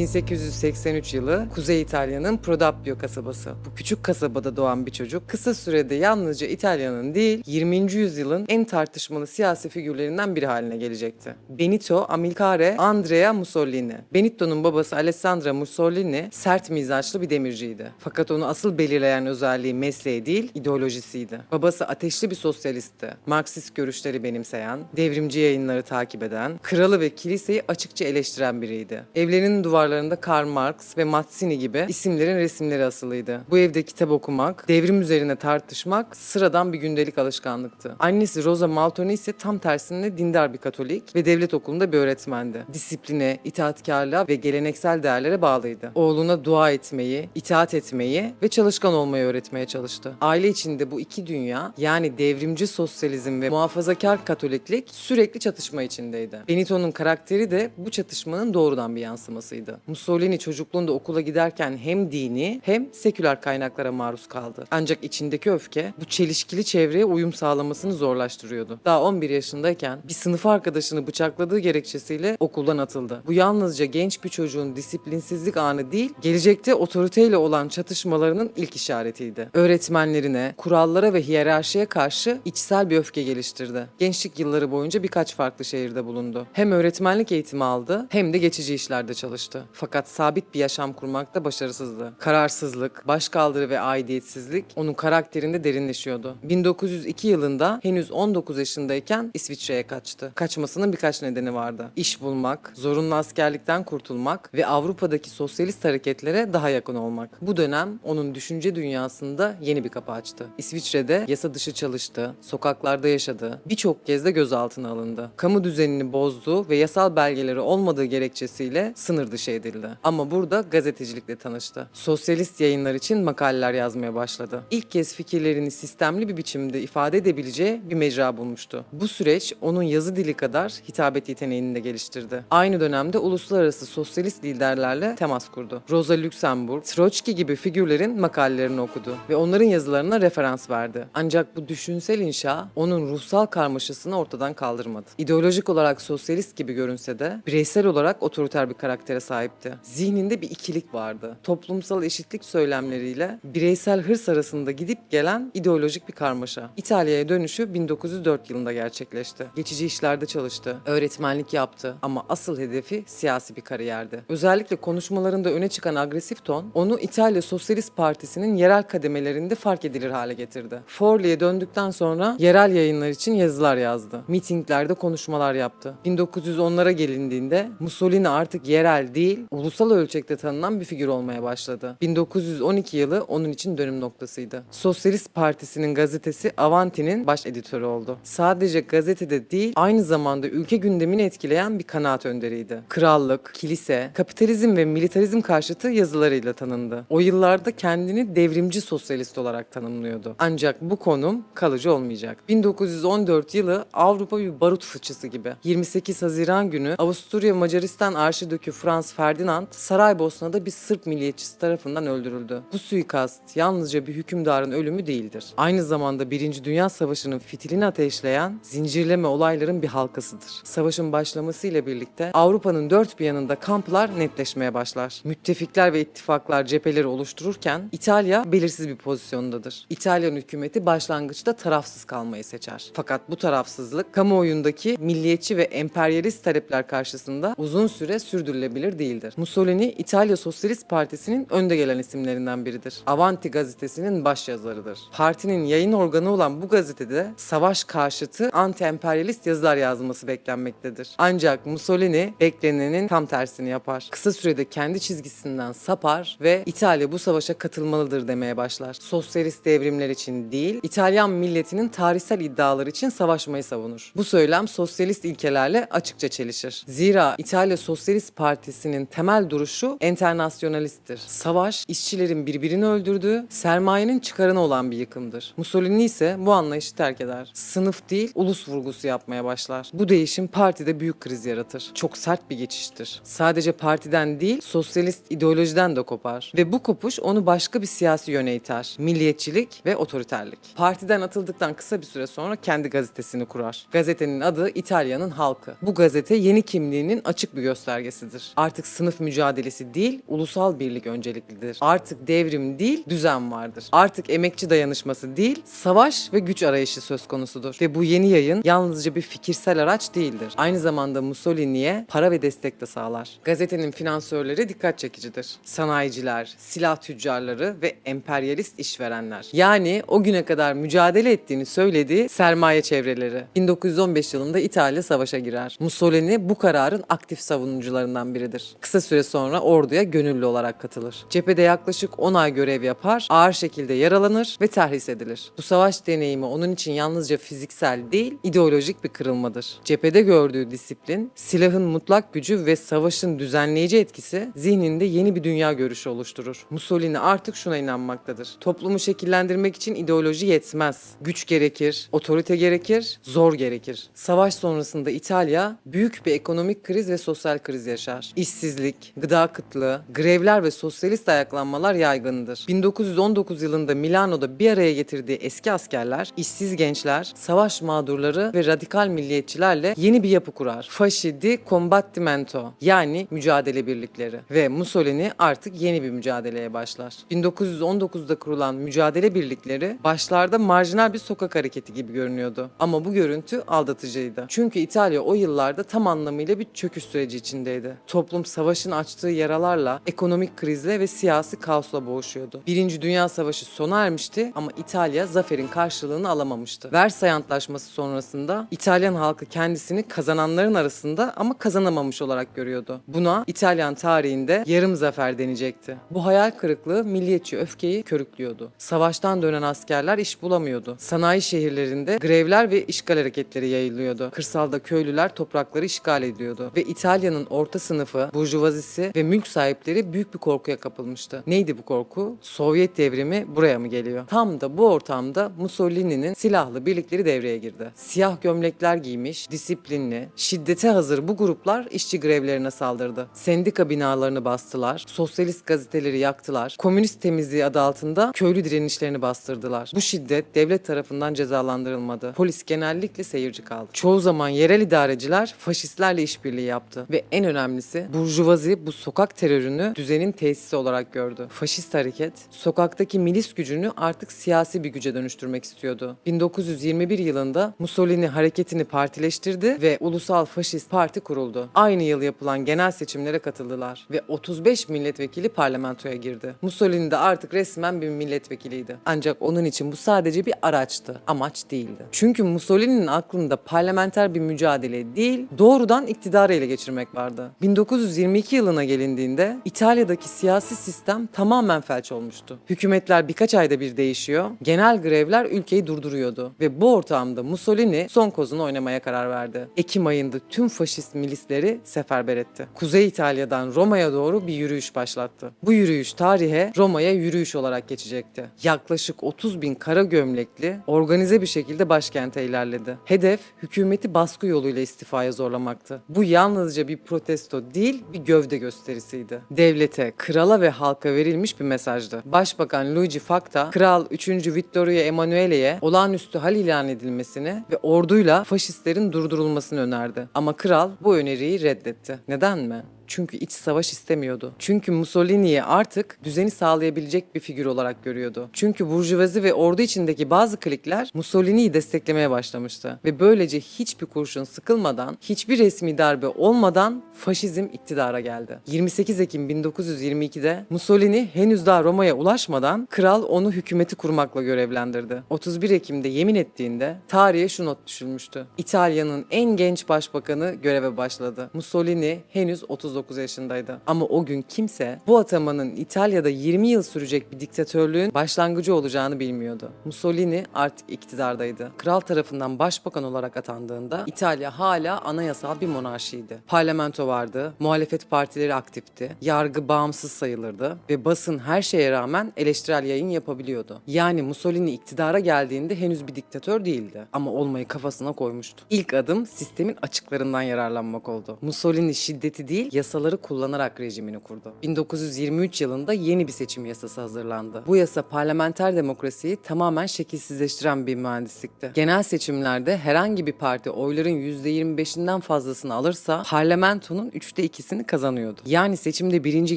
1883 yılı Kuzey İtalya'nın Prodappio kasabası. Bu küçük kasabada doğan bir çocuk kısa sürede yalnızca İtalya'nın değil 20. yüzyılın en tartışmalı siyasi figürlerinden biri haline gelecekti. Benito Amilcare Andrea Mussolini. Benito'nun babası Alessandro Mussolini sert mizaçlı bir demirciydi. Fakat onu asıl belirleyen özelliği mesleği değil, ideolojisiydi. Babası ateşli bir sosyalistti. Marksist görüşleri benimseyen, devrimci yayınları takip eden, kralı ve kiliseyi açıkça eleştiren biriydi. Evlerinin duvarlarında Karl Marx ve Mazzini gibi isimlerin resimleri asılıydı. Bu evde kitap okumak, devrim üzerine tartışmak sıradan bir gündelik alışkanlıktı. Annesi Rosa Maltoni ise tam tersine dindar bir Katolik ve devlet okulunda bir öğretmendi. Disipline, itaatkarlığa ve geleneksel değerlere bağlıydı. Oğluna dua etmeyi, itaat etmeyi ve çalışkan olmayı öğretmeye çalıştı. Aile içinde bu iki dünya, yani devrimci sosyalizm ve muhafazakar Katoliklik sürekli çatışma içindeydi. Benito'nun karakteri de bu çatışmanın doğrudan bir yansımasıydı. Mussolini çocukluğunda okula giderken hem dini hem seküler kaynaklara maruz kaldı. Ancak içindeki öfke bu çelişkili çevreye uyum sağlamasını zorlaştırıyordu. Daha 11 yaşındayken bir sınıf arkadaşını bıçakladığı gerekçesiyle okuldan atıldı. Bu yalnızca genç bir çocuğun disiplinsizlik anı değil, gelecekte otoriteyle olan çatışmalarının ilk işaretiydi. Öğretmenlerine, kurallara ve hiyerarşiye karşı içsel bir öfke geliştirdi. Gençlik yılları boyunca birkaç farklı şehirde bulundu. Hem öğretmenlik eğitimi aldı hem de geçici işlerde çalıştı. Fakat sabit bir yaşam kurmakta başarısızdı. Kararsızlık, başkaldırı ve aidiyetsizlik onun karakterinde derinleşiyordu. 1902 yılında henüz 19 yaşındayken İsviçre'ye kaçtı. Kaçmasının birkaç nedeni vardı. İş bulmak, zorunlu askerlikten kurtulmak ve Avrupa'daki sosyalist hareketlere daha yakın olmak. Bu dönem onun düşünce dünyasında yeni bir kapı açtı. İsviçre'de yasa dışı çalıştı, sokaklarda yaşadı, birçok kez de gözaltına alındı. Kamu düzenini bozdu ve yasal belgeleri olmadığı gerekçesiyle sınır dışı edildi. Ama burada gazetecilikle tanıştı. Sosyalist yayınlar için makaleler yazmaya başladı. İlk kez fikirlerini sistemli bir biçimde ifade edebileceği bir mecra bulmuştu. Bu süreç onun yazı dili kadar hitabet yeteneğini de geliştirdi. Aynı dönemde uluslararası sosyalist liderlerle temas kurdu. Rosa Luxemburg, Troçki gibi figürlerin makalelerini okudu ve onların yazılarına referans verdi. Ancak bu düşünsel inşa onun ruhsal karmaşasını ortadan kaldırmadı. İdeolojik olarak sosyalist gibi görünse de bireysel olarak otoriter bir karaktere sahipti. Zihninde bir ikilik vardı. Toplumsal eşitlik söylemleriyle bireysel hırs arasında gidip gelen ideolojik bir karmaşa. İtalya'ya dönüşü 1904 yılında gerçekleşti. Geçici işlerde çalıştı, öğretmenlik yaptı ama asıl hedefi siyasi bir kariyerdi. Özellikle konuşmalarında öne çıkan agresif ton onu İtalya Sosyalist Partisi'nin yerel kademelerinde fark edilir hale getirdi. Forli'ye döndükten sonra yerel yayınlar için yazılar yazdı. Mitinglerde konuşmalar yaptı. 1910'lara gelindiğinde Mussolini artık yerel değil, ulusal ölçekte tanınan bir figür olmaya başladı. 1912 yılı onun için dönüm noktasıydı. Sosyalist Partisi'nin gazetesi Avanti'nin baş editörü oldu. Sadece gazetede değil, aynı zamanda ülke gündemini etkileyen bir kanaat önderiydi. Krallık, kilise, kapitalizm ve militarizm karşıtı yazılarıyla tanındı. O yıllarda kendini devrimci sosyalist olarak tanımlıyordu. Ancak bu konum kalıcı olmayacak. 1914 yılı Avrupa bir barut fıçısı gibi. 28 Haziran günü Avusturya Macaristan Arşidükü Franz Ferdinand Saraybosna'da bir Sırp milliyetçisi tarafından öldürüldü. Bu suikast yalnızca bir hükümdarın ölümü değildir. Aynı zamanda 1. Dünya Savaşı'nın fitilini ateşleyen zincirleme olayların bir halkasıdır. Savaşın başlamasıyla birlikte Avrupa'nın dört bir yanında kamplar netleşmeye başlar. Müttefikler ve ittifaklar cepheleri oluştururken İtalya belirsiz bir pozisyondadır. İtalyan hükümeti başlangıçta tarafsız kalmayı seçer. Fakat bu tarafsızlık kamuoyundaki milliyetçi ve emperyalist talepler karşısında uzun süre sürdürülebilir değildir. Mussolini İtalya Sosyalist Partisi'nin önde gelen isimlerinden biridir. Avanti gazetesinin başyazarıdır. Partinin yayın organı olan bu gazetede savaş karşıtı anti-emperyalist yazılar yazması beklenmektedir. Ancak Mussolini beklenenin tam tersini yapar. Kısa sürede kendi çizgisinden sapar ve İtalya bu savaşa katılmalıdır demeye başlar. Sosyalist devrimler için değil, İtalyan milletinin tarihsel iddiaları için savaşmayı savunur. Bu söylem sosyalist ilkelerle açıkça çelişir. Zira İtalya Sosyalist Partisi'nin temel duruşu enternasyonalisttir. Savaş, işçilerin birbirini öldürdüğü, sermayenin çıkarına olan bir yıkımdır. Mussolini ise bu anlayışı terk eder. Sınıf değil, ulus vurgusu yapmaya başlar. Bu değişim partide büyük kriz yaratır. Çok sert bir geçiştir. Sadece partiden değil, sosyalist ideolojiden de kopar. Ve bu kopuş onu başka bir siyasi yöne iter. Milliyetçilik ve otoriterlik. Partiden atıldıktan kısa bir süre sonra kendi gazetesini kurar. Gazetenin adı İtalya'nın Halkı. Bu gazete yeni kimliğinin açık bir göstergesidir. Artık sınıf mücadelesi değil, ulusal birlik önceliklidir. Artık devrim değil, düzen vardır. Artık emekçi dayanışması değil, savaş ve güç arayışı söz konusudur. Ve bu yeni yayın yalnızca bir fikirsel araç değildir. Aynı zamanda Mussolini'ye para ve destek de sağlar. Gazetenin finansörleri dikkat çekicidir. Sanayiciler, silah tüccarları ve emperyalist işverenler. Yani o güne kadar mücadele ettiğini söylediği sermaye çevreleri. 1915 yılında İtalya savaşa girer. Mussolini bu kararın aktif savunucularından biridir. Kısa süre sonra orduya gönüllü olarak katılır. Cephede yaklaşık 10 ay görev yapar, ağır şekilde yaralanır ve terhis edilir. Bu savaş deneyimi onun için yalnızca fiziksel değil, ideolojik bir kırılmadır. Cephede gördüğü disiplin, silahın mutlak gücü ve savaşın düzenleyici etkisi zihninde yeni bir dünya görüşü oluşturur. Mussolini artık şuna inanmaktadır. Toplumu şekillendirmek için ideoloji yetmez. Güç gerekir, otorite gerekir, zor gerekir. Savaş sonrasında İtalya büyük bir ekonomik kriz ve sosyal kriz yaşar. İşsizlik, gıda kıtlığı, grevler ve sosyalist ayaklanmalar yaygındır. 1919 yılında Milano'da bir araya getirdiği eski askerler, işsiz gençler, savaş mağdurları ve radikal milliyetçilerle yeni bir yapı kurar. Fasci di Combattimento, yani mücadele birlikleri, ve Mussolini artık yeni bir mücadeleye başlar. 1919'da kurulan mücadele birlikleri başlarda marjinal bir sokak hareketi gibi görünüyordu. Ama bu görüntü aldatıcıydı. Çünkü İtalya o yıllarda tam anlamıyla bir çöküş süreci içindeydi. Toplum savaşın açtığı yaralarla, ekonomik krizle ve siyasi kaosla boğuşuyordu. Birinci Dünya Savaşı sona ermişti ama İtalya zaferin karşılığını alamamıştı. Versay Antlaşması sonrasında İtalyan halkı kendisini kazananların arasında ama kazanamamış olarak görüyordu. Buna İtalyan tarihinde yarım zafer denecekti. Bu hayal kırıklığı milliyetçi öfkeyi körüklüyordu. Savaştan dönen askerler iş bulamıyordu. Sanayi şehirlerinde grevler ve işgal hareketleri yayılıyordu. Kırsalda köylüler toprakları işgal ediyordu. Ve İtalya'nın orta sınıfı, burjuvazisi ve mülk sahipleri büyük bir korkuya kapılmıştı. Neydi bu korku? Sovyet devrimi buraya mı geliyor? Tam da bu ortamda Mussolini'nin silahlı birlikleri devreye girdi. Siyah gömlekler giymiş, disiplinli, şiddete hazır bu gruplar işçi grevlerine saldırdı. Sendika binalarını bastılar, sosyalist gazeteleri yaktılar, komünist temizliği adı altında köylü direnişlerini bastırdılar. Bu şiddet devlet tarafından cezalandırılmadı. Polis genellikle seyirci kaldı. Çoğu zaman yerel idareciler faşistlerle işbirliği yaptı ve en önemlisi burjuvazi bu sokak terörünü düzenin tesisi olarak gördü. Faşist hareket sokaktaki milis gücünü artık siyasi bir güce dönüştürmek istiyordu. 1921 yılında Mussolini hareketini partileştirdi ve Ulusal Faşist Parti kuruldu. Aynı yıl yapılan genel seçimlere katıldılar ve 35 milletvekili parlamentoya girdi. Mussolini de artık resmen bir milletvekiliydi. Ancak onun için bu sadece bir araçtı, amaç değildi. Çünkü Mussolini'nin aklında parlamenter bir mücadele değil, doğrudan iktidarı ele geçirmek vardı. 1922 yılına gelindiğinde İtalya'daki siyasi sistem tamamen felç olmuştu. Hükümetler birkaç ayda bir değişiyor, genel grevler ülkeyi durduruyordu ve bu ortamda Mussolini son kozunu oynamaya karar verdi. Ekim ayında tüm faşist milisleri seferber etti. Kuzey İtalya'dan Roma'ya doğru bir yürüyüş başlattı. Bu yürüyüş tarihe Roma'ya yürüyüş olarak geçecekti. Yaklaşık 30 bin kara gömlekli organize bir şekilde başkente ilerledi. Hedef hükümeti baskı yoluyla istifaya zorlamaktı. Bu yalnızca bir protesto değil, bir gövde gösterisiydi. Devlete, krala ve halka verilmiş bir mesajdı. Başbakan Luigi Facta, Kral 3. Vittorio Emanuele'ye olağanüstü hal ilan edilmesini ve orduyla faşistlerin durdurulmasını önerdi. Ama kral bu öneriyi reddetti. Neden mi? Çünkü iç savaş istemiyordu. Çünkü Mussolini'yi artık düzeni sağlayabilecek bir figür olarak görüyordu. Çünkü burjuvazi ve ordu içindeki bazı klikler Mussolini'yi desteklemeye başlamıştı. Ve böylece hiçbir kurşun sıkılmadan, hiçbir resmi darbe olmadan faşizm iktidara geldi. 28 Ekim 1922'de Mussolini henüz daha Roma'ya ulaşmadan kral onu hükümeti kurmakla görevlendirdi. 31 Ekim'de yemin ettiğinde tarihe şu not düşülmüştü. İtalya'nın en genç başbakanı göreve başladı. Mussolini henüz 39 yaşındaydı. Ama o gün kimse bu atamanın İtalya'da 20 yıl sürecek bir diktatörlüğün başlangıcı olacağını bilmiyordu. Mussolini artık iktidardaydı. Kral tarafından başbakan olarak atandığında İtalya hala anayasal bir monarşiydi. Parlamento vardı, muhalefet partileri aktifti, yargı bağımsız sayılırdı ve basın her şeye rağmen eleştirel yayın yapabiliyordu. Yani Mussolini iktidara geldiğinde henüz bir diktatör değildi ama olmayı kafasına koymuştu. İlk adım sistemin açıklarından yararlanmak oldu. Mussolini şiddeti değil, yasaları kullanarak rejimini kurdu. 1923 yılında yeni bir seçim yasası hazırlandı. Bu yasa parlamenter demokrasiyi tamamen şekilsizleştiren bir mühendislikti. Genel seçimlerde herhangi bir parti oyların %25'inden fazlasını alırsa parlamentonun 2/3'ünü kazanıyordu. Yani seçimde birinci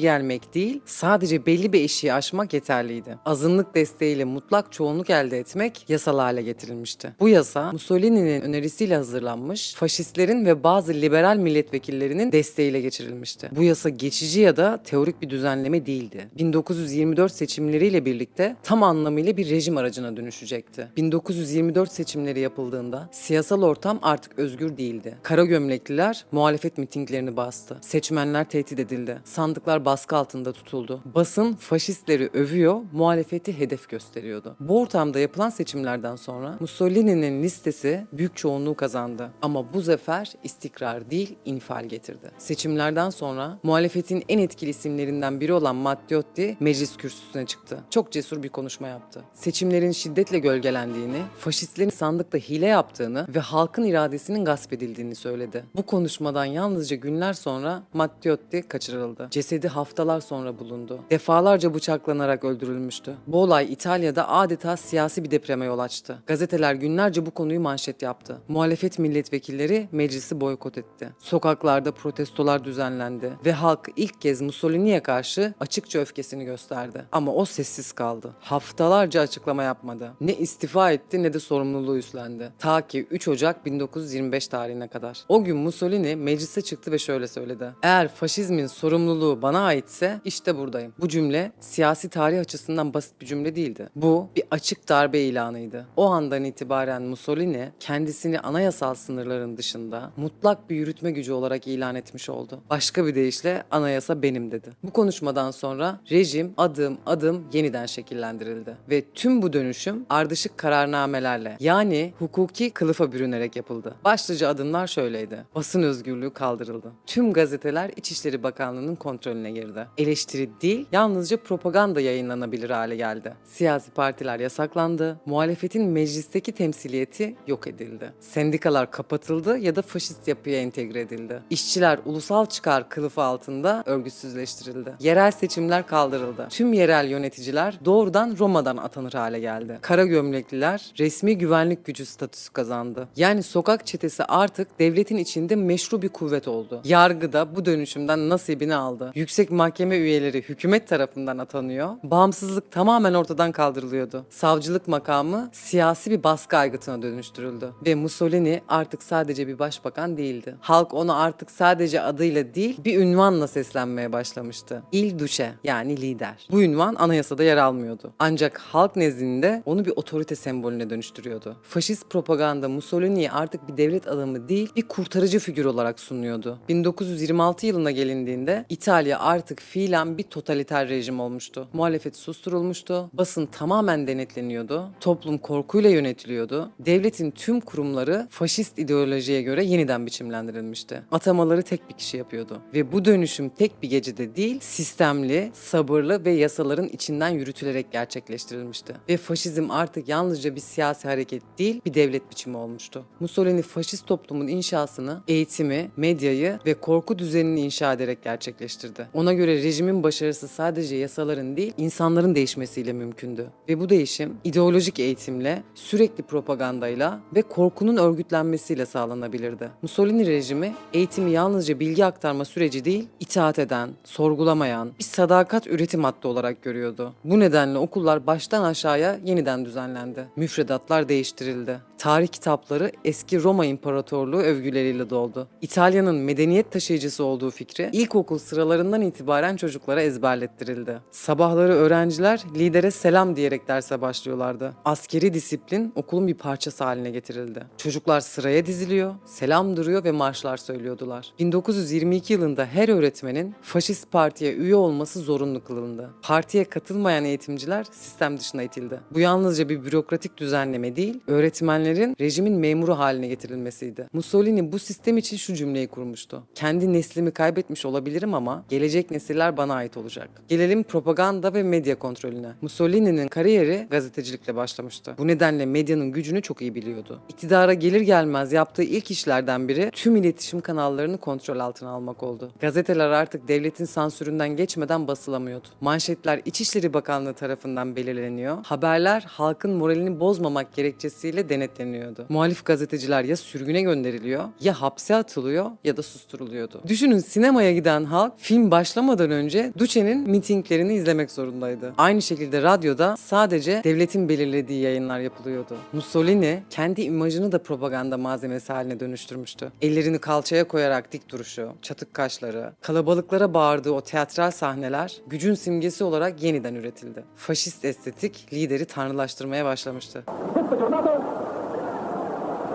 gelmek değil, sadece belli bir eşiği aşmak yeterliydi. Azınlık desteğiyle mutlak çoğunluk elde etmek yasal hale getirilmişti. Bu yasa Mussolini'nin önerisiyle hazırlanmış, faşistlerin ve bazı liberal milletvekillerinin desteğiyle geçirilmişti. Bu yasa geçici ya da teorik bir düzenleme değildi. 1924 seçimleriyle birlikte tam anlamıyla bir rejim aracına dönüşecekti. 1924 seçimleri yapıldığında siyasal ortam artık özgür değildi. Kara gömlekliler muhalefet mitinglerini bastı. Seçmenler tehdit edildi. Sandıklar baskı altında tutuldu. Basın faşistleri övüyor, muhalefeti hedef gösteriyordu. Bu ortamda yapılan seçimlerden sonra Mussolini'nin listesi büyük çoğunluğu kazandı. Ama bu zafer istikrar değil, infial getirdi. Seçimlerden sonra muhalefetin en etkili isimlerinden biri olan Matteotti meclis kürsüsüne çıktı. Çok cesur bir konuşma yaptı. Seçimlerin şiddetle gölgelendiğini, faşistlerin sandıkta hile yaptığını ve halkın iradesinin gasp edildiğini söyledi. Bu konuşmadan yalnızca günler sonra Matteotti kaçırıldı. Cesedi haftalar sonra bulundu. Defalarca bıçaklanarak öldürülmüştü. Bu olay İtalya'da adeta siyasi bir depreme yol açtı. Gazeteler günlerce bu konuyu manşet yaptı. Muhalefet milletvekilleri meclisi boykot etti. Sokaklarda protestolar düzenlendi ve halk ilk kez Mussolini'ye karşı açıkça öfkesini gösterdi. Ama o sessiz kaldı. Haftalarca açıklama yapmadı. Ne istifa etti ne de sorumluluğu üstlendi. Ta ki 3 Ocak 1925 tarihine kadar. O gün Mussolini meclise çıktı ve şöyle söyledi: "Eğer faşizmin sorumluluğu bana aitse işte buradayım." Bu cümle siyasi tarih açısından basit bir cümle değildi. Bu bir açık darbe ilanıydı. O andan itibaren Mussolini kendisini anayasal sınırların dışında mutlak bir yürütme gücü olarak ilan etmiş oldu. Başka bir deyişle anayasa benim dedi. Bu konuşmadan sonra rejim adım adım yeniden şekillendirildi ve tüm bu dönüşüm ardışık kararnamelerle, yani hukuki kılıfa bürünerek yapıldı. Başlıca adımlar şöyleydi: basın özgürlüğü kaldırıldı. Tüm gazeteler İçişleri Bakanlığı'nın kontrolüne girdi. Eleştiri değil, yalnızca propaganda yayınlanabilir hale geldi. Siyasi partiler yasaklandı. Muhalefetin meclisteki temsiliyeti yok edildi. Sendikalar kapatıldı ya da faşist yapıya entegre edildi. İşçiler ulusal çıkar kılıfı altında örgütsüzleştirildi. Yerel seçimler kaldırıldı. Tüm yerel yöneticiler doğrudan Roma'dan atanır hale geldi. Kara gömlekliler resmi güvenlik gücü statüsü kazandı. Yani sokak çetesi artık devletin içinde meşru bir kuvvet oldu. Yargı da bu dönüşümden nasibini aldı. Yüksek mahkeme üyeleri hükümet tarafından atanıyor. Bağımsızlık tamamen ortadan kaldırılıyordu. Savcılık makamı siyasi bir baskı aygıtına dönüştürüldü. Ve Mussolini artık sadece bir başbakan değildi. Halk onu artık sadece adıyla değil, bir ünvanla seslenmeye başlamıştı. Il Duce, yani lider. Bu ünvan anayasada yer almıyordu. Ancak halk nezdinde onu bir otorite sembolüne dönüştürüyordu. Faşist propaganda Mussolini'yi artık bir devlet adamı değil, bir kurtarıcı figür olarak sunuyordu. 1926 yılına gelindiğinde İtalya artık fiilen bir totaliter rejim olmuştu. Muhalefet susturulmuştu, basın tamamen denetleniyordu, toplum korkuyla yönetiliyordu, devletin tüm kurumları faşist ideolojiye göre yeniden biçimlendirilmişti. Atamaları tek bir kişi yapıyordu. Ve bu dönüşüm tek bir gecede değil, sistemli, sabırlı ve yasaların içinden yürütülerek gerçekleştirilmişti. Ve faşizm artık yalnızca bir siyasi hareket değil, bir devlet biçimi olmuştu. Mussolini faşist toplumun inşasını, eğitimi, medyayı ve korku düzenini inşa ederek gerçekleştirdi. Ona göre rejimin başarısı sadece yasaların değil, insanların değişmesiyle mümkündü. Ve bu değişim ideolojik eğitimle, sürekli propagandayla ve korkunun örgütlenmesiyle sağlanabilirdi. Mussolini rejimi eğitimi yalnızca bilgi aktarma süreci değil, itaat eden, sorgulamayan, bir sadakat üretim hattı olarak görüyordu. Bu nedenle okullar baştan aşağıya yeniden düzenlendi. Müfredatlar değiştirildi. Tarih kitapları eski Roma İmparatorluğu övgüleriyle doldu. İtalya'nın medeniyet taşıyıcısı olduğu fikri ilkokul sıralarından itibaren çocuklara ezberlettirildi. Sabahları öğrenciler lidere selam diyerek derse başlıyorlardı. Askeri disiplin okulun bir parçası haline getirildi. Çocuklar sıraya diziliyor, selam duruyor ve marşlar söylüyordular. 1922 yılında her öğretmenin faşist partiye üye olması zorunlu kılındı. Partiye katılmayan eğitimciler sistem dışına itildi. Bu yalnızca bir bürokratik düzenleme değil, öğretmenlerin rejimin memuru haline getirilmesiydi. Mussolini bu sistem için şu cümleyi kurmuştu: "Kendi neslimi kaybetmiş olabilirim ama gelecek nesiller bana ait olacak." Gelelim propaganda ve medya kontrolüne. Mussolini'nin kariyeri gazetecilikle başlamıştı. Bu nedenle medyanın gücünü çok iyi biliyordu. İktidara gelir gelmez yaptığı ilk işlerden biri tüm iletişim kanallarını kontrol altına almak başlamak oldu. Gazeteler artık devletin sansüründen geçmeden basılamıyordu. Manşetler İçişleri Bakanlığı tarafından belirleniyor. Haberler halkın moralini bozmamak gerekçesiyle denetleniyordu. Muhalif gazeteciler ya sürgüne gönderiliyor, ya hapse atılıyor ya da susturuluyordu. Düşünün, sinemaya giden halk film başlamadan önce Duce'nin mitinglerini izlemek zorundaydı. Aynı şekilde radyoda sadece devletin belirlediği yayınlar yapılıyordu. Mussolini kendi imajını da propaganda malzemesi haline dönüştürmüştü. Ellerini kalçaya koyarak dik duruşu, çatık kaşları, kalabalıklara bağırdığı o teatral sahneler gücün simgesi olarak yeniden üretildi. Faşist estetik lideri tanrılaştırmaya başlamıştı. Questa giornata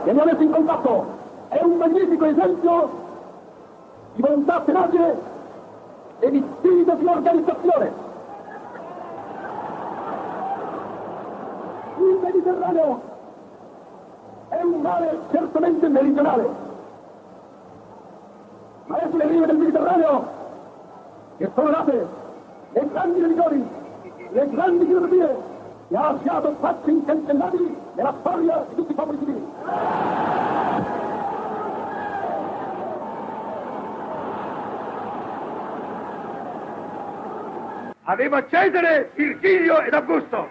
che mi ha messo in contatto è un magnifico esempio di volontà tenace e di spirito di organizzazione. Il Mediterraneo è un mare certamente meridionale, ma è sulle rive del Mediterraneo che sono nate le grandi religioni, le grandi filosofie che ha lasciato tracce incancellabili nella storia di tutti i popoli civili. Aveva Cesare, Virgilio ed Augusto.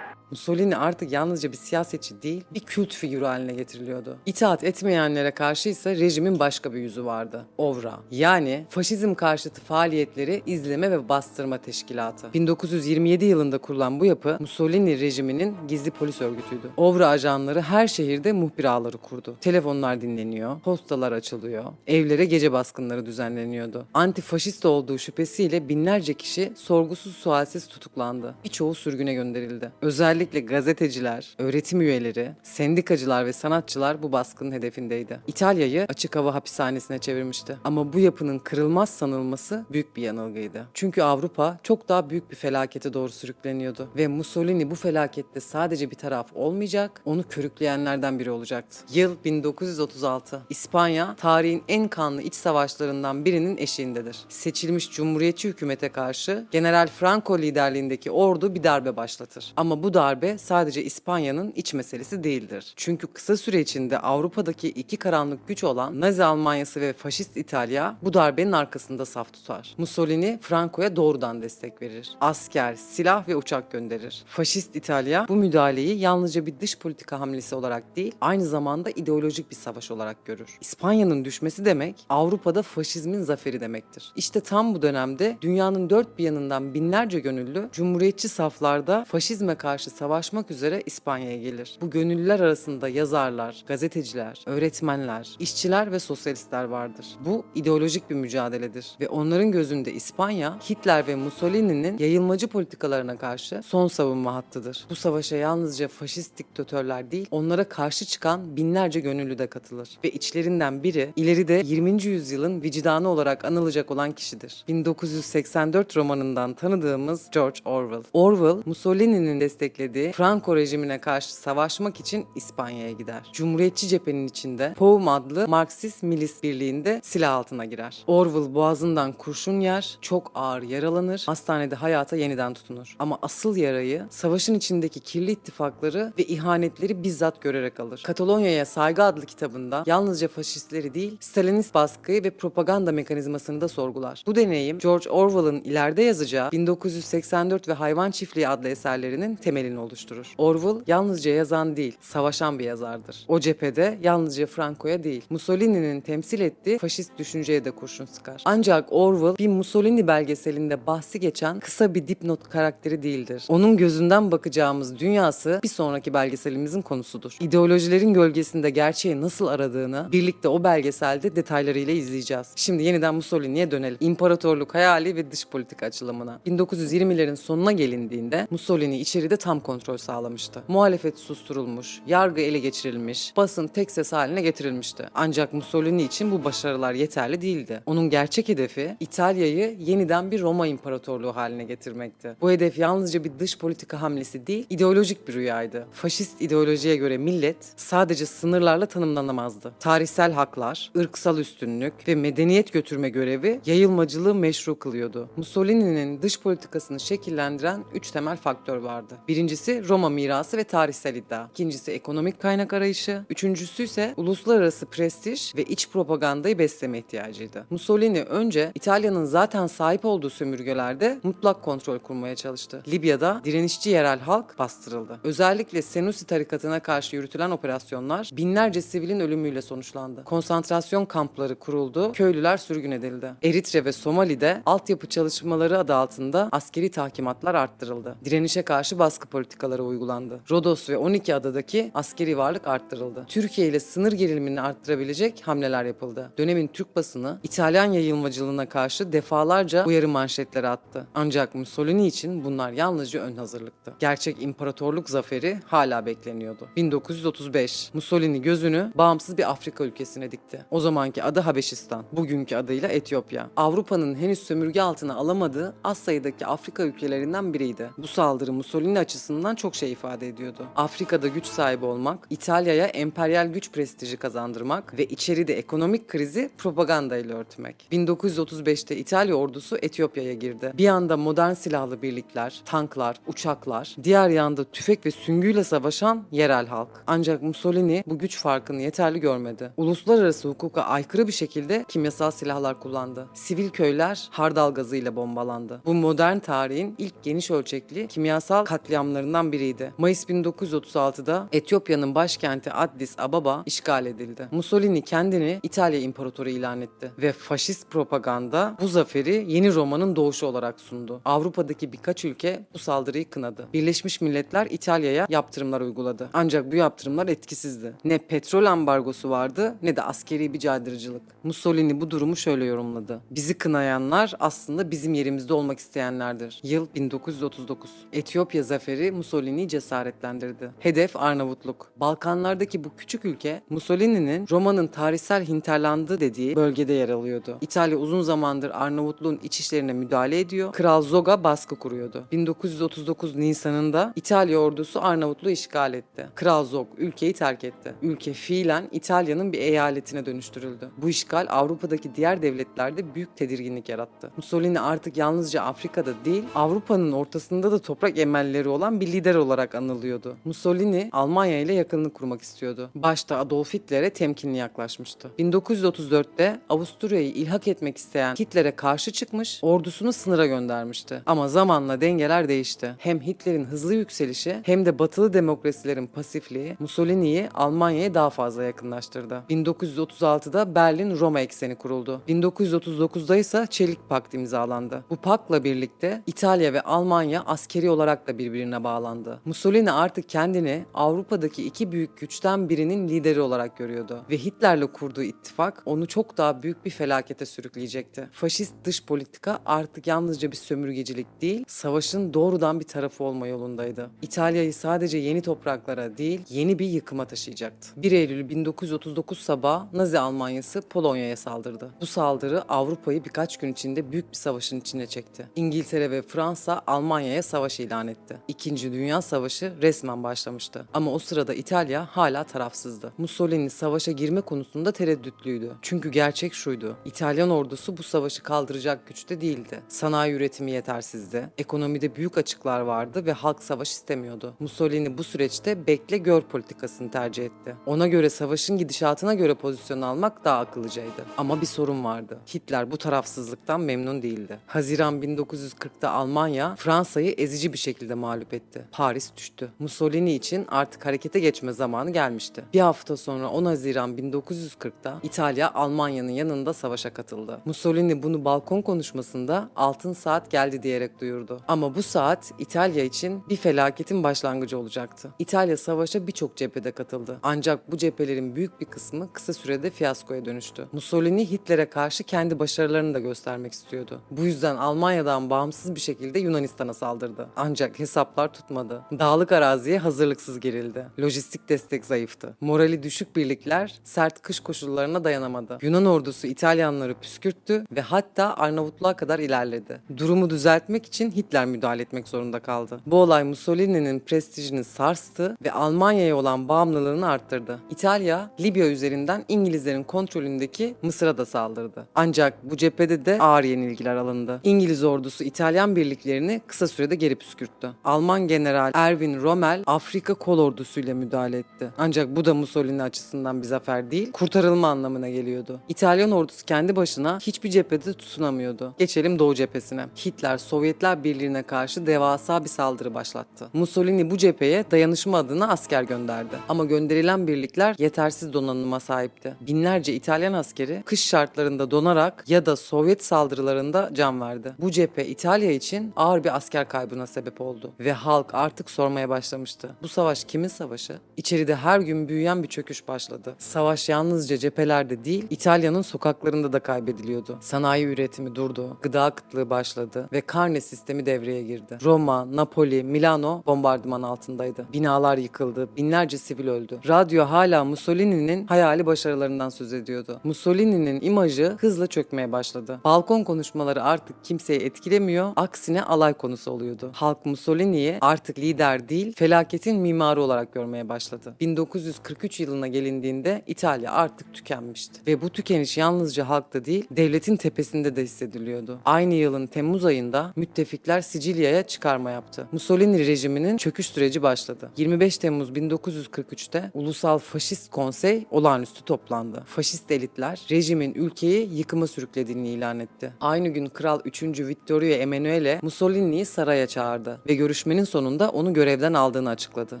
Mussolini artık yalnızca bir siyasetçi değil, bir kült figürü haline getiriliyordu. İtaat etmeyenlere karşı ise rejimin başka bir yüzü vardı. OVRA, yani faşizm karşıtı faaliyetleri izleme ve bastırma teşkilatı. 1927 yılında kurulan bu yapı Mussolini rejiminin gizli polis örgütüydü. OVRA ajanları her şehirde muhbir ağları kurdu. Telefonlar dinleniyor, postalar açılıyor, evlere gece baskınları düzenleniyordu. Antifaşist olduğu şüphesiyle binlerce kişi sorgusuz sualsiz tutuklandı. Birçoğu sürgüne gönderildi. Özellikle gazeteciler, öğretim üyeleri, sendikacılar ve sanatçılar bu baskının hedefindeydi. İtalya'yı açık hava hapishanesine çevirmişti. Ama bu yapının kırılmaz sanılması büyük bir yanılgıydı. Çünkü Avrupa çok daha büyük bir felakete doğru sürükleniyordu. Ve Mussolini bu felakette sadece bir taraf olmayacak, onu körükleyenlerden biri olacaktı. Yıl 1936. İspanya, tarihin en kanlı iç savaşlarından birinin eşiğindedir. Seçilmiş cumhuriyetçi hükümete karşı General Franco liderliğindeki ordu bir darbe başlatır. Ama bu darbe sadece İspanya'nın iç meselesi değildir. Çünkü kısa süre içinde Avrupa'daki iki karanlık güç olan Nazi Almanyası ve Faşist İtalya bu darbenin arkasında saf tutar. Mussolini Franco'ya doğrudan destek verir. Asker, silah ve uçak gönderir. Faşist İtalya bu müdahaleyi yalnızca bir dış politika hamlesi olarak değil, aynı zamanda ideolojik bir savaş olarak görür. İspanya'nın düşmesi demek, Avrupa'da faşizmin zaferi demektir. İşte tam bu dönemde dünyanın dört bir yanından binlerce gönüllü cumhuriyetçi saflarda faşizme karşı savaşmak üzere İspanya'ya gelir. Bu gönüllüler arasında yazarlar, gazeteciler, öğretmenler, işçiler ve sosyalistler vardır. Bu ideolojik bir mücadeledir ve onların gözünde İspanya, Hitler ve Mussolini'nin yayılmacı politikalarına karşı son savunma hattıdır. Bu savaşa yalnızca faşist diktatörler değil, onlara karşı çıkan binlerce gönüllü de katılır ve içlerinden biri ileride 20. yüzyılın vicdanı olarak anılacak olan kişidir. 1984 romanından tanıdığımız George Orwell. Orwell, Mussolini'nin desteklediği Franco rejimine karşı savaşmak için İspanya'ya gider. Cumhuriyetçi cephenin içinde POUM adlı Marksist milis birliğinde silah altına girer. Orwell boğazından kurşun yer, çok ağır yaralanır, hastanede hayata yeniden tutunur. Ama asıl yarayı savaşın içindeki kirli ittifakları ve ihanetleri bizzat görerek alır. Katalonya'ya Saygı adlı kitabında yalnızca faşistleri değil, Stalinist baskıyı ve propaganda mekanizmasını da sorgular. Bu deneyim George Orwell'ın ileride yazacağı 1984 ve Hayvan Çiftliği adlı eserlerinin temelini oluşturur. Orwell yalnızca yazan değil, savaşan bir yazardır. O cephede yalnızca Franco'ya değil, Mussolini'nin temsil ettiği faşist düşünceye de kurşun sıkar. Ancak Orwell bir Mussolini belgeselinde bahsi geçen kısa bir dipnot karakteri değildir. Onun gözünden bakacağımız dünyası bir sonraki belgeselimizin konusudur. İdeolojilerin gölgesinde gerçeği nasıl aradığını birlikte o belgeselde detaylarıyla izleyeceğiz. Şimdi yeniden Mussolini'ye dönelim. İmparatorluk hayali ve dış politika açılımına. 1920'lerin sonuna gelindiğinde Mussolini içeride tam kontrol sağlamıştı. Muhalefet susturulmuş, yargı ele geçirilmiş, basın tek ses haline getirilmişti. Ancak Mussolini için bu başarılar yeterli değildi. Onun gerçek hedefi İtalya'yı yeniden bir Roma İmparatorluğu haline getirmekti. Bu hedef yalnızca bir dış politika hamlesi değil, ideolojik bir rüyaydı. Faşist ideolojiye göre millet sadece sınırlarla tanımlanamazdı. Tarihsel haklar, ırksal üstünlük ve medeniyet götürme görevi yayılmacılığı meşru kılıyordu. Mussolini'nin dış politikasını şekillendiren 3 temel faktör vardı. Birincisi Roma mirası ve tarihsel iddia. İkincisi ekonomik kaynak arayışı. Üçüncüsü ise uluslararası prestij ve iç propagandayı besleme ihtiyacıydı. Mussolini önce İtalya'nın zaten sahip olduğu sömürgelerde mutlak kontrol kurmaya çalıştı. Libya'da direnişçi yerel halk bastırıldı. Özellikle Senussi tarikatına karşı yürütülen operasyonlar binlerce sivilin ölümüyle sonuçlandı. Konsantrasyon kampları kuruldu, köylüler sürgün edildi. Eritre ve Somali'de altyapı çalışmaları adı altında askeri tahkimatlar arttırıldı. Direnişe karşı baskı politikaları uygulandı. Rodos ve 12 adadaki askeri varlık arttırıldı. Türkiye ile sınır gerilimini arttırabilecek hamleler yapıldı. Dönemin Türk basını İtalyan yayılmacılığına karşı defalarca uyarı manşetleri attı. Ancak Mussolini için bunlar yalnızca ön hazırlıktı. Gerçek imparatorluk zaferi hala bekleniyordu. 1935 Mussolini gözünü bağımsız bir Afrika ülkesine dikti. O zamanki adı Habeşistan, bugünkü adıyla Etiyopya. Avrupa'nın henüz sömürge altına alamadığı az sayıdaki Afrika ülkelerinden biriydi. Bu saldırı Mussolini açısından çok şey ifade ediyordu. Afrika'da güç sahibi olmak, İtalya'ya emperyal güç prestiji kazandırmak ve içeride ekonomik krizi propaganda ile örtmek. 1935'te İtalya ordusu Etiyopya'ya girdi. Bir yanda modern silahlı birlikler, tanklar, uçaklar, diğer yanda tüfek ve süngüyle savaşan yerel halk. Ancak Mussolini bu güç farkını yeterli görmedi. Uluslararası hukuka aykırı bir şekilde kimyasal silahlar kullandı. Sivil köyler hardal gazıyla bombalandı. Bu modern tarihin ilk geniş ölçekli kimyasal katliamlarından biriydi. Mayıs 1936'da Etiyopya'nın başkenti Addis Ababa işgal edildi. Mussolini kendini İtalya İmparatoru ilan etti ve faşist propaganda bu zaferi yeni Roma'nın doğuşu olarak sundu. Avrupa'daki birkaç ülke bu saldırıyı kınadı. Birleşmiş Milletler İtalya'ya yaptırımlar uyguladı. Ancak bu yaptırımlar etkisizdi. Ne petrol ambargosu vardı ne de askeri bir caydırıcılık. Mussolini bu durumu şöyle yorumladı. Bizi kınayanlar aslında bizim yerimizde olmak isteyenlerdir. Yıl 1939. Etiyopya zaferi Mussolini'yi cesaretlendirdi. Hedef Arnavutluk. Balkanlardaki bu küçük ülke Mussolini'nin Roma'nın tarihsel hinterlandı dediği bölgede yer alıyordu. İtalya uzun zamandır Arnavutluğun iç işlerine müdahale ediyor. Kral Zoga baskı kuruyordu. 1939 Nisan'ında İtalya ordusu Arnavutluğu işgal etti. Kral Zog ülkeyi terk etti. Ülke fiilen İtalya'nın bir eyaletine dönüştürüldü. Bu işgal Avrupa'daki diğer devletlerde büyük tedirginlik yarattı. Mussolini artık yalnızca Afrika'da değil, Avrupa'nın ortasında da toprak emelleri olan bir lider olarak anılıyordu. Mussolini Almanya ile yakınlık kurmak istiyordu. Başta Adolf Hitler'e temkinli yaklaşmıştı. 1934'te Avusturya'yı ilhak etmek isteyen Hitler'e karşı çıkmış, ordusunu sınıra göndermişti. Ama zamanla dengeler değişti. Hem Hitler'in hızlı yükselişi hem de batılı demokrasilerin pasifliği Mussolini'yi Almanya'ya daha fazla yakınlaştırdı. 1936'da Berlin-Roma ekseni kuruldu. 1939'da ise Çelik Pakt imzalandı. Bu paktla birlikte İtalya ve Almanya askeri olarak da birbirine bağlandı. Mussolini artık kendini Avrupa'daki iki büyük güçten birinin lideri olarak görüyordu ve Hitler'le kurduğu ittifak onu çok daha büyük bir felakete sürükleyecekti. Faşist dış politika artık yalnızca bir sömürgecilik değil, savaşın doğrudan bir tarafı olma yolundaydı. İtalya'yı sadece yeni topraklara değil, yeni bir yıkıma taşıyacaktı. 1 Eylül 1939 sabahı Nazi Almanyası Polonya'ya saldırdı. Bu saldırı Avrupa'yı birkaç gün içinde büyük bir savaşın içine çekti. İngiltere ve Fransa Almanya'ya savaş ilan etti. İkinci Dünya Savaşı resmen başlamıştı. Ama o sırada İtalya hala tarafsızdı. Mussolini savaşa girme konusunda tereddütlüydü. Çünkü gerçek şuydu: İtalyan ordusu bu savaşı kaldıracak güçte değildi. Sanayi üretimi yetersizdi. Ekonomide büyük açıklar vardı ve halk savaş istemiyordu. Mussolini bu süreçte bekle gör politikasını tercih etti. Ona göre savaşın gidişatına göre pozisyon almak daha akıllıcaydı. Ama bir sorun vardı. Hitler bu tarafsızlıktan memnun değildi. Haziran 1940'ta Almanya Fransa'yı ezici bir şekilde mağlup etti. Paris düştü. Mussolini için artık harekete geçme zamanı gelmişti. Bir hafta sonra 10 Haziran 1940'ta İtalya Almanya'nın yanında savaşa katıldı. Mussolini bunu balkon konuşmasında "altın saat geldi" diyerek duyurdu. Ama bu saat İtalya için bir felaketin başlangıcı olacaktı. İtalya savaşa birçok cephede katıldı. Ancak bu cephelerin büyük bir kısmı kısa sürede fiyaskoya dönüştü. Mussolini Hitler'e karşı kendi başarılarını da göstermek istiyordu. Bu yüzden Almanya'dan bağımsız bir şekilde Yunanistan'a saldırdı. Ancak hesaplar tutmadı. Dağlık araziye hazırlıksız girildi. Lojistik destek zayıftı. Morali düşük birlikler sert kış koşullarına dayanamadı. Yunan ordusu İtalyanları püskürttü ve hatta Arnavutluğa kadar ilerledi. Durumu düzeltmek için Hitler müdahale etmek zorunda kaldı. Bu olay Mussolini'nin prestijini sarstı ve Almanya'ya olan bağımlılığını arttırdı. İtalya, Libya üzerinden İngilizlerin kontrolündeki Mısır'a da saldırdı. Ancak bu cephede de ağır yenilgiler alındı. İngiliz ordusu İtalyan birliklerini kısa sürede geri püskürttü. Alman general Erwin Rommel Afrika kolordusuyla müdahale etti. Ancak bu da Mussolini açısından bir zafer değil, kurtarılma anlamına geliyordu. İtalyan ordusu kendi başına hiçbir cephede tutunamıyordu. Geçelim Doğu cephesine. Hitler Sovyetler Birliği'ne karşı devasa bir saldırı başlattı. Mussolini bu cepheye dayanışma adına asker gönderdi. Ama gönderilen birlikler yetersiz donanıma sahipti. Binlerce İtalyan askeri kış şartlarında donarak ya da Sovyet saldırılarında can verdi. Bu cephe İtalya için ağır bir asker kaybına sebep oldu ve halk artık sormaya başlamıştı. Bu savaş kimin savaşı? İçeride her gün büyüyen bir çöküş başladı. Savaş yalnızca cephelerde değil, İtalya'nın sokaklarında da kaybediliyordu. Sanayi üretimi durdu, gıda kıtlığı başladı ve karne sistemi devreye girdi. Roma, Napoli, Milano bombardıman altındaydı. Binalar yıkıldı, binlerce sivil öldü. Radyo hala Mussolini'nin hayali başarılarından söz ediyordu. Mussolini'nin imajı hızla çökmeye başladı. Balkon konuşmaları artık kimseyi etkilemiyor, aksine alay konusu oluyordu. Halk Mussolini'yi artık lider değil, felaketin mimarı olarak görmeye başladı. 1943 yılına gelindiğinde İtalya artık tükenmişti. Ve bu tükeniş yalnızca halkta değil, devletin tepesinde de hissediliyordu. Aynı yılın Temmuz ayında müttefikler Sicilya'ya çıkarma yaptı. Mussolini rejiminin çöküş süreci başladı. 25 Temmuz 1943'te Ulusal Faşist Konsey olağanüstü toplandı. Faşist elitler rejimin ülkeyi yıkıma sürüklediğini ilan etti. Aynı gün Kral 3. Vittorio Emanuele Mussolini'yi saraya çağırdı ve görüşmenin sonunda onu görevden aldığını açıkladı.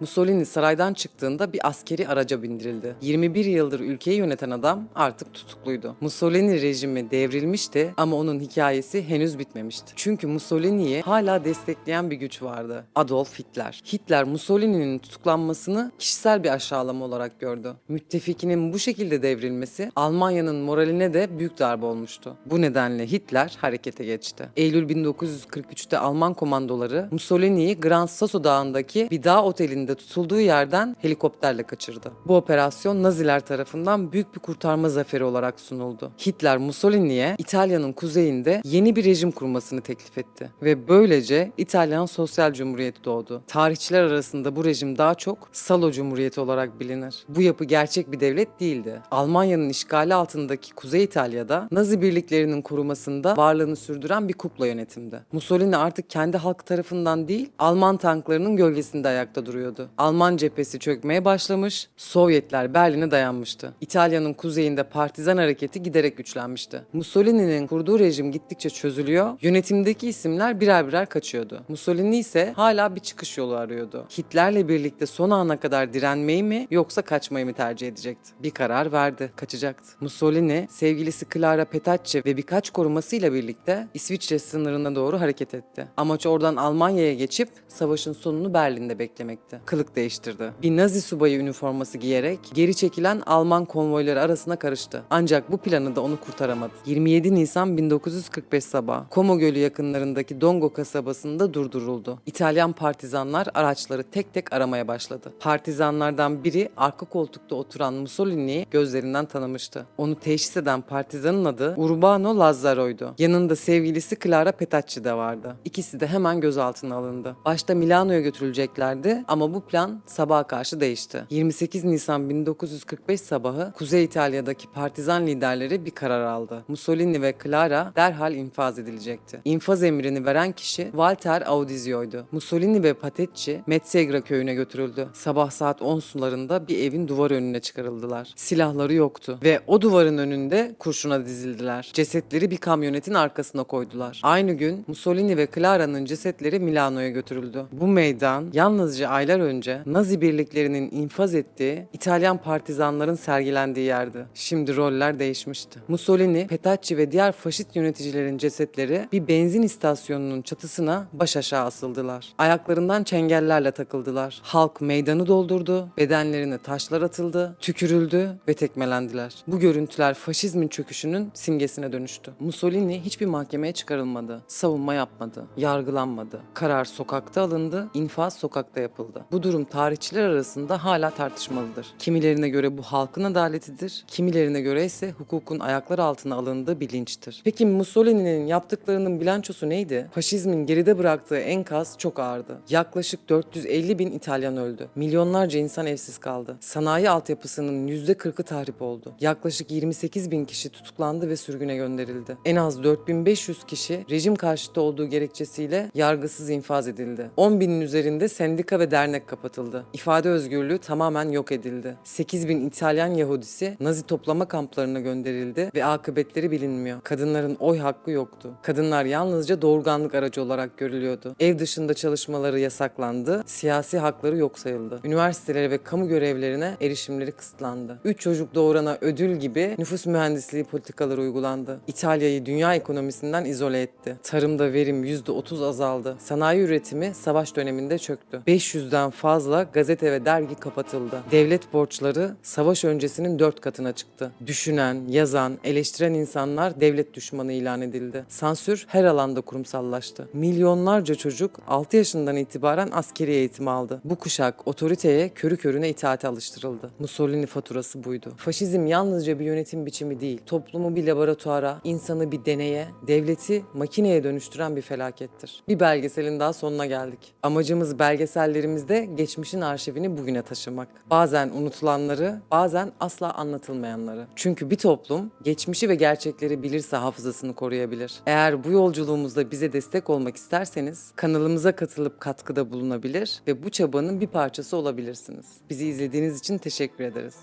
Mussolini saraydan çıktığında bir askeri araca bindirildi. 21 yıldır ülkeyi yöneten adam artık tutukluydu. Mussolini rejimi devrilmişti ama onun hikayesi henüz bitmemişti. Çünkü Mussolini'yi hala destekleyen bir güç vardı. Adolf Hitler. Hitler Mussolini'nin tutuklanmasını kişisel bir aşağılama olarak gördü. Müttefikinin bu şekilde devrilmesi Almanya'nın moraline de büyük darbe olmuştu. Bu nedenle Hitler harekete geçti. Eylül 1943'te Alman komandoları Mussolini'yi Gran Sasso Dağı'ndaki bir dağ otelinde tutulduğu yerden helikopterle kaçırdı. Bu operasyon Naziler tarafından büyük bir kurtarma zaferi olarak sunuldu. Hitler Mussolini'ye İtalya'nın kuzeyinde yeni bir rejim kurmasını teklif etti ve böylece İtalyan Sosyal Cumhuriyeti doğdu. Tarihçiler arasında bu rejim daha çok Salo Cumhuriyeti olarak bilinir. Bu yapı gerçek bir devlet değildi. Almanya'nın işgali altındaki Kuzey İtalya'da Nazi birliklerinin korumasında varlığını sürdüren bir kukla yönetimdi. Mussolini artık kendi halkı tarafından değil, Alman tanklarının gölgesinde ayakta duruyordu. Alman cephesi çökmeye başlamış, Sovyetler Berlin'e dayanmıştı. İtalya'nın kuzeyinde partizan hareketi giderek güçlenmişti. Mussolini'nin kurduğu rejim gittikçe çözülüyor, yönetimdeki isimler birer birer kaçıyordu. Mussolini ise hala bir çıkış yolu arıyordu. Hitler'le birlikte son ana kadar direnmeyi mi yoksa kaçmayı mı tercih edecekti? Bir karar verdi, kaçacaktı. Mussolini, sevgilisi Clara Petacci ve birkaç korumasıyla birlikte İsviçre sınırına doğru hareket etti. Amaç oradan Almanya'ya geçip savaşın sonunu Berlin'de beklemekti. Kılık değiştirdi. Bir Nazi subayı üniforması giyerek geri çekilen Alman konvoyları arasına karıştı. Ancak bu planı da onu kurtaramadı. 27 Nisan 1945 sabahı Como Gölü yakınlarındaki Dongo kasabasında durduruldu. İtalyan partizanlar araçları tek tek aramaya başladı. Partizanlardan biri arka koltukta oturan Mussolini'yi gözlerinden tanımıştı. Onu teşhis eden partizanın adı Urbano Lazzaro'ydu. Yanında sevgilisi Clara Petacci de vardı. İkisi de hemen gözaltına alındı. Başta Milano'ya götürüleceklerdi ama bu plan sabaha karşı değişti. 28 Nisan 1945 sabahı Kuzey İtalya'daki partizan liderleri bir karar aldı. Mussolini ve Clara derhal infaz edilecekti. İnfaz emrini veren kişi Walter Audizio'ydu. Mussolini ve Petacci Metzegra köyüne götürüldü. Sabah saat 10 sularında bir evin duvar önüne çıkarıldılar. Silahları yoktu ve o duvarın önünde kurşuna dizildiler. Cesetleri bir kamyonetin arkasına koydular. Aynı gün Mussolini ve Clara'nın cesetleri Milano'ya götürüldü. Bu meydan yalnızca aylar önce Nazi birliklerinin infaz ettiği İtalyan partizanların sergilendiği yerdi. Şimdi roller değişmişti. Mussolini, Petacci ve diğer faşist yöneticilerin cesetleri bir benzin istasyonunun çatısına baş aşağı asıldılar. Ayaklarından çengellerle takıldılar. Halk meydanı doldurdu, bedenlerine taşlar atıldı, tükürüldü ve tekmelendiler. Bu görüntüler faşizmin çöküşünün simgesine dönüştü. Mussolini hiçbir mahkemeye çıkarılmadı, savunma yapmadı, yargılanmadı. Karar sokakta sokakta alındı, infaz sokakta yapıldı. Bu durum tarihçiler arasında hala tartışmalıdır. Kimilerine göre bu halkın adaletidir, kimilerine göre ise hukukun ayaklar altına alındığı bilinçtir. Peki Mussolini'nin yaptıklarının bilançosu neydi? Faşizmin geride bıraktığı enkaz çok ağırdı. Yaklaşık 450 bin İtalyan öldü. Milyonlarca insan evsiz kaldı. Sanayi altyapısının %40'ı tahrip oldu. Yaklaşık 28 bin kişi tutuklandı ve sürgüne gönderildi. En az 4500 kişi rejim karşıtı olduğu gerekçesiyle yargısız infaz edildi. 10 binin üzerinde sendika ve dernek kapatıldı. İfade özgürlüğü tamamen yok edildi. 8 bin İtalyan Yahudisi Nazi toplama kamplarına gönderildi ve akıbetleri bilinmiyor. Kadınların oy hakkı yoktu. Kadınlar yalnızca doğurganlık aracı olarak görülüyordu. Ev dışında çalışmaları yasaklandı, siyasi hakları yok sayıldı. Üniversitelere ve kamu görevlerine erişimleri kısıtlandı. 3 çocuk doğurana ödül gibi nüfus mühendisliği politikaları uygulandı. İtalya'yı dünya ekonomisinden izole etti. Tarımda verim %30 azaldı. Sanayi üretimi savaş döneminde çöktü. 500'den fazla gazete ve dergi kapatıldı. Devlet borçları savaş öncesinin 4 katına çıktı. Düşünen, yazan, eleştiren insanlar devlet düşmanı ilan edildi. Sansür her alanda kurumsallaştı. Milyonlarca çocuk 6 yaşından itibaren askeri eğitim aldı. Bu kuşak otoriteye körü körüne itaate alıştırıldı. Mussolini faturası buydu. Faşizm yalnızca bir yönetim biçimi değil, toplumu bir laboratuvara, insanı bir deneye, devleti makineye dönüştüren bir felakettir. Bir belgeselin daha sonuna geldik. Amacımız belgesellerimizde geçmişin arşivini bugüne taşımak. Bazen unutulanları, bazen asla anlatılmayanları. Çünkü bir toplum geçmişi ve gerçekleri bilirse hafızasını koruyabilir. Eğer bu yolculuğumuzda bize destek olmak isterseniz kanalımıza katılıp katkıda bulunabilir ve bu çabanın bir parçası olabilirsiniz. Bizi izlediğiniz için teşekkür ederiz.